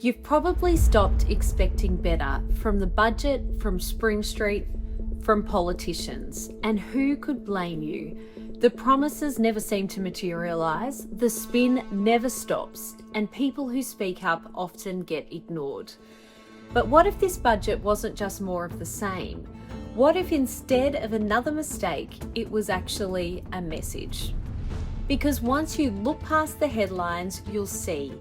You've probably stopped expecting better from the budget, from Spring Street, from politicians. And who could blame you? The promises never seem to materialise, the spin never stops, and people who speak up often get ignored. But what if this budget wasn't just more of the same? What if instead of another mistake, it was actually a message? Because once you look past the headlines, you'll see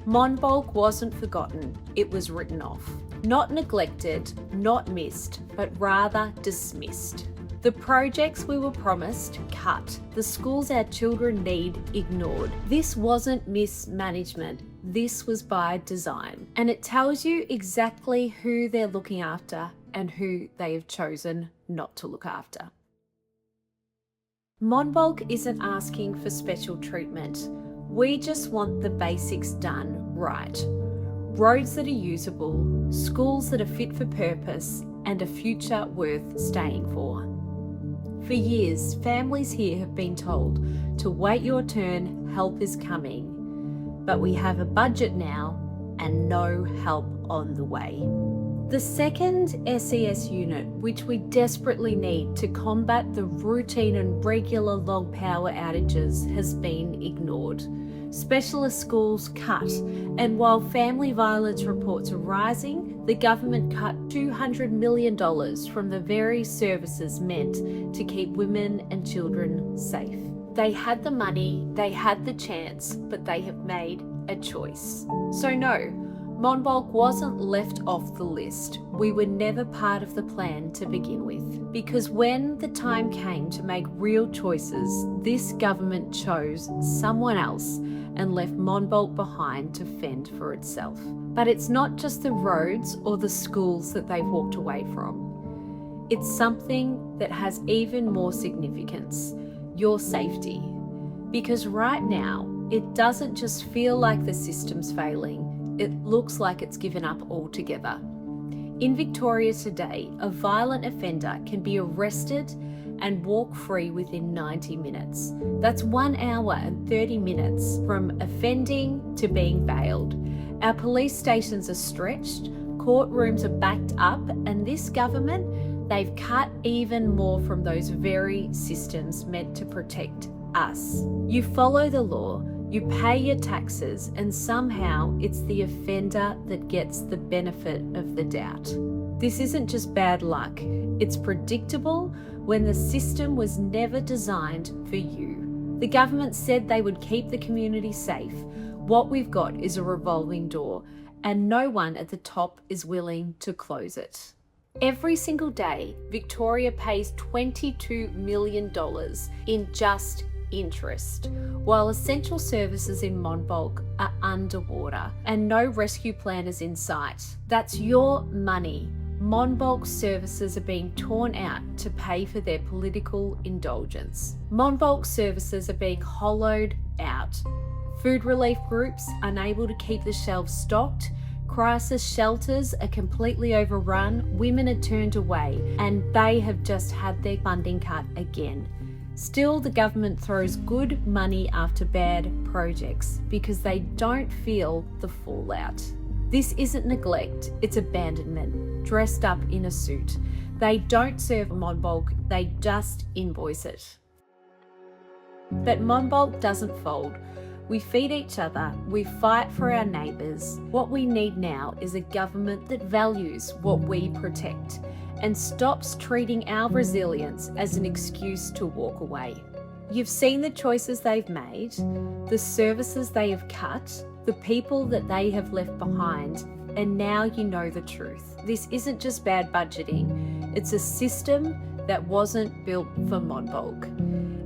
Monbulk wasn't forgotten, it was written off. Not neglected, not missed, but rather dismissed. The projects we were promised, cut. The schools our children need, ignored. This wasn't mismanagement, this was by design. And it tells you exactly who they're looking after and who they have chosen not to look after. Monbulk isn't asking for special treatment. We just want the basics done right. Roads that are usable, schools that are fit for purpose, and a future worth staying for. For years, families here have been told to wait your turn, help is coming. But we have a budget now and no help on the way. The second SES unit, which we desperately need to combat the routine and regular long power outages, has been ignored. Specialist schools cut, and while family violence reports are rising, the government cut $200 million from the very services meant to keep women and children safe. They had the money, they had the chance, but they have made a choice. So no, Monbulk wasn't left off the list. We were never part of the plan to begin with. Because when the time came to make real choices, this government chose someone else and left Monbulk behind to fend for itself. But it's not just the roads or the schools that they've walked away from. It's something that has even more significance, your safety. Because right now, it doesn't just feel like the system's failing, it looks like it's given up altogether. In Victoria today, a violent offender can be arrested and walk free within 90 minutes. That's 1 hour and 30 minutes from offending to being bailed. Our police stations are stretched, courtrooms are backed up, and this government, they've cut even more from those very systems meant to protect us. You follow the law, you pay your taxes, and somehow it's the offender that gets the benefit of the doubt. This isn't just bad luck, it's predictable when the system was never designed for you. The government said they would keep the community safe. What we've got is a revolving door, and no one at the top is willing to close it. Every single day, Victoria pays $22 million in just interest, while essential services in Monbulk are underwater and no rescue plan is in sight. That's your money. Monbulk services are being torn out to pay for their political indulgence. Monbulk services are being hollowed out. Food relief groups unable to keep the shelves stocked, crisis shelters are completely overrun, women are turned away, and they have just had their funding cut again. Still, the government throws good money after bad projects because they don't feel the fallout. This isn't neglect, it's abandonment, dressed up in a suit. They don't serve Monbulk, they just invoice it. But Monbulk doesn't fold. We feed each other, we fight for our neighbours. What we need now is a government that values what we protect and stops treating our resilience as an excuse to walk away. You've seen the choices they've made, the services they have cut, the people that they have left behind, and now you know the truth. This isn't just bad budgeting, it's a system that wasn't built for Monbulk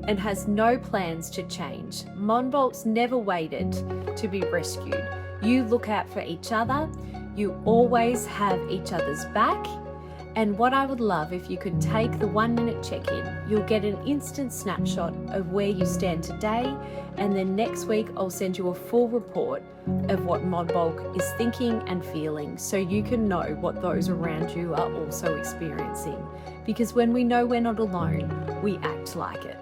and has no plans to change. Monbulk's never waited to be rescued. You look out for each other, you always have each other's back. And what I would love if you could take the 1-minute check-in. You'll get an instant snapshot of where you stand today, and then next week I'll send you a full report of what Monbulk is thinking and feeling, so you can know what those around you are also experiencing. Because when we know we're not alone, we act like it.